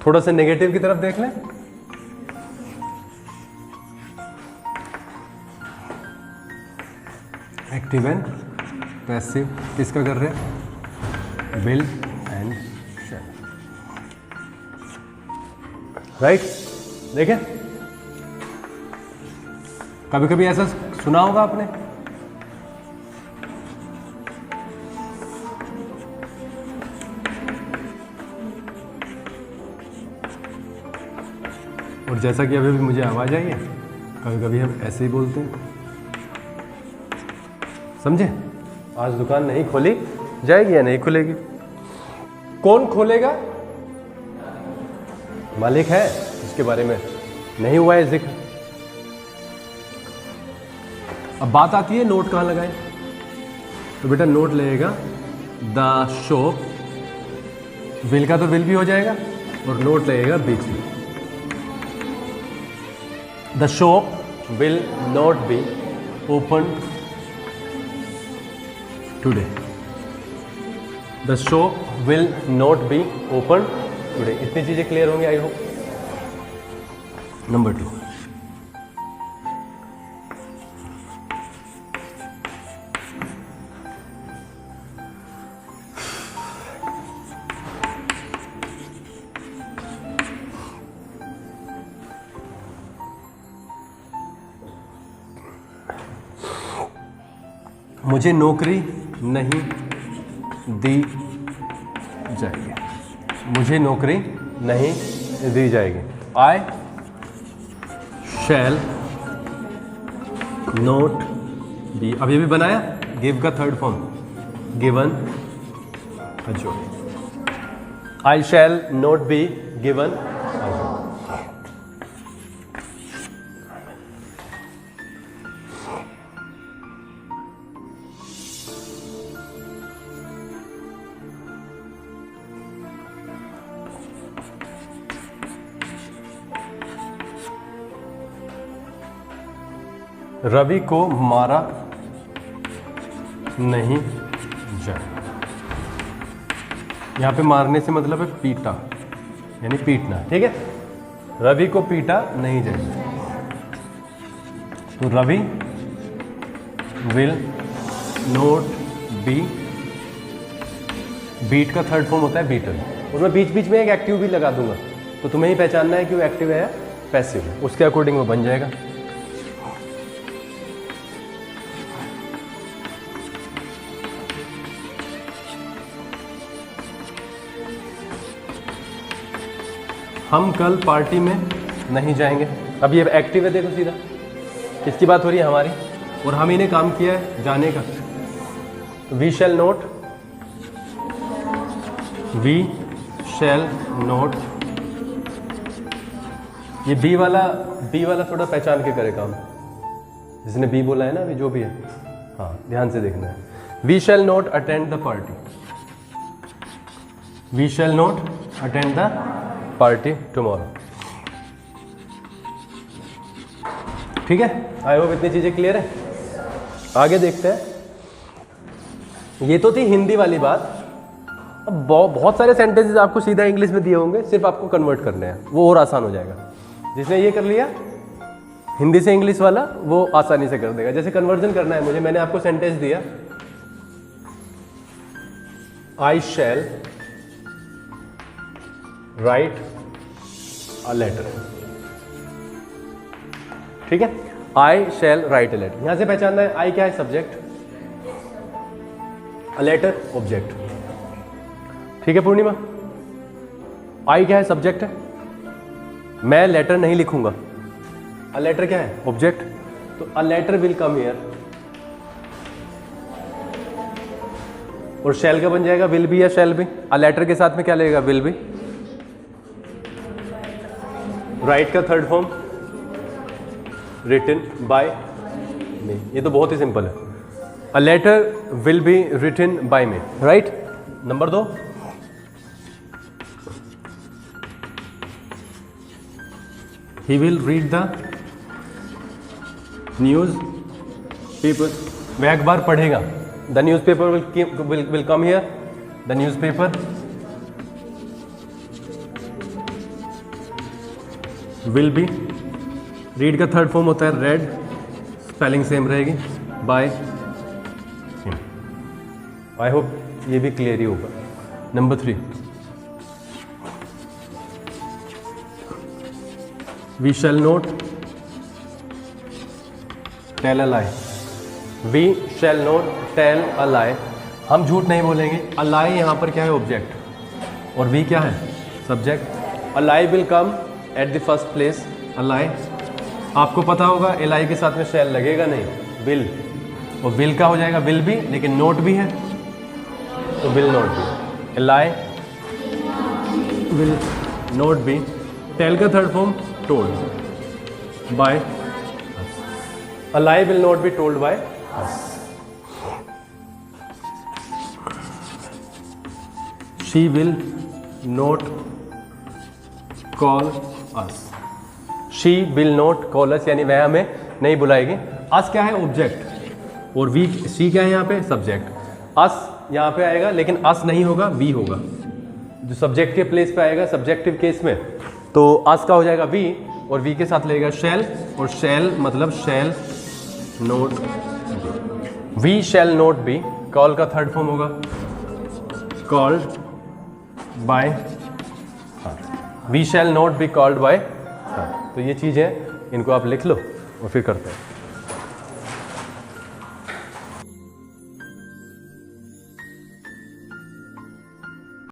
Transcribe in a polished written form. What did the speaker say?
थोड़ा सा नेगेटिव की तरफ देख लें। एक्टिव एंड पैसिव किसका कर रहे हैं? Will and shall. राइट, देखें कभी कभी ऐसा सुना होगा आपने, और जैसा कि अभी भी मुझे आवाज आई है, कभी कभी हम ऐसे ही बोलते हैं। समझे? आज दुकान नहीं खोली जाएगी या नहीं खुलेगी? कौन खोलेगा? मालिक है, इसके बारे में नहीं हुआ है जिक्र। अब बात आती है नोट कहाँ लगाएं। तो बेटा नोट लगेगा द शॉप, विल का तो विल भी हो जाएगा, और नोट लगेगा बीच में। The shop will not be open today. The shop will not be open today. इतनी चीजें क्लियर होंगी आई होप। नंबर 2, मुझे नौकरी नहीं दी जाएगी। मुझे नौकरी नहीं दी जाएगी। I shall not be. अब ये भी बनाया, गिव का third form, given a job. I shall not be given a job. Ravi को मारा नहीं जाए। यहां पे मारने से मतलब है पीटा, यानी पीटना। ठीक है, रवि को पीटा नहीं जाए। तो Ravi will not be, beat का थर्ड फॉर्म होता है बीटन, और मैं बीच बीच में एक एक्टिव भी लगा दूंगा, तो तुम्हें ही पहचानना है कि वो एक्टिव है या पैसिव है, उसके अकॉर्डिंग वो बन जाएगा। हम कल पार्टी में नहीं जाएंगे। अब ये एक्टिव है, देखो सीधा किसकी बात हो रही है? हमारी। और हम ही ने काम किया है जाने का। We shall not, we shall not. ये बी वाला थोड़ा पहचान के करे काम, जिसने बी बोला है ना अभी, जो भी है। हाँ, ध्यान से देखना है। We shall not attend the party. We shall not attend the party tomorrow. ठीक है, आई होप इतनी चीजें क्लियर है। आगे देखते हैं। ये तो थी हिंदी वाली बात। अब बहुत सारे सेंटेंसेस आपको सीधा इंग्लिश में दिए होंगे, सिर्फ आपको कन्वर्ट करने हैं, वो और आसान हो जाएगा। जिसने ये कर लिया हिंदी से इंग्लिश वाला, वो आसानी से कर देगा। जैसे कन्वर्जन करना है मुझे, मैंने आपको सेंटेंस दिया, आई शैल राइट अ लेटर। ठीक है, आई शैल राइट अ लेटर। यहां से पहचानना है आई क्या है? Subject, a letter object. ठीक है पूर्णिमा, आई क्या है? सब्जेक्ट है। मैं लेटर नहीं लिखूंगा, अ लेटर क्या है? ऑब्जेक्ट। तो a letter will come here, और शैल का बन जाएगा विल बी या शैल बी। अ लेटर के साथ में क्या लगेगा? Will be. राइट का third form written by me. ये तो बहुत ही सिंपल है। A letter will be written by me. Right. Number 2, he will read the newspaper. वह अखबार पढ़ेगा। The newspaper will come here. The newspaper will be. Read का third form होता है रेड, स्पेलिंग सेम रहेगी, by. I hope ये भी clear ही होगा। Number 3, we shall not tell a lie. We shall not tell a lie, हम झूठ नहीं बोलेंगे। अ लाई यहाँ पर क्या है? ऑब्जेक्ट, और वी क्या है? Subject. A lie will come at the first place. A lie, आपको पता होगा ए लाई के साथ में शैल लगेगा नहीं, विल, और विल का हो जाएगा विल भी, लेकिन नोट भी है तो will not be. A lie will not be. Tell का third form told by. A lie will not be told by us. She will not call us. She will not call us, यानी वह हमें नहीं बुलाएगी। us क्या है? Object, और we she क्या है यहाँ पे? सब्जेक्ट। us यहाँ पे आएगा, लेकिन us नहीं होगा, we होगा। जो सब्जेक्ट के प्लेस पे आएगा सब्जेक्टिव केस में, तो us का हो जाएगा we, और we के साथ लगेगा shall, और shall मतलब shall not. We shall not be, call का थर्ड फॉर्म होगा called by. We shall not be called by. तो ये चीज़ है, इनको आप लिख लो और फिर करते हैं।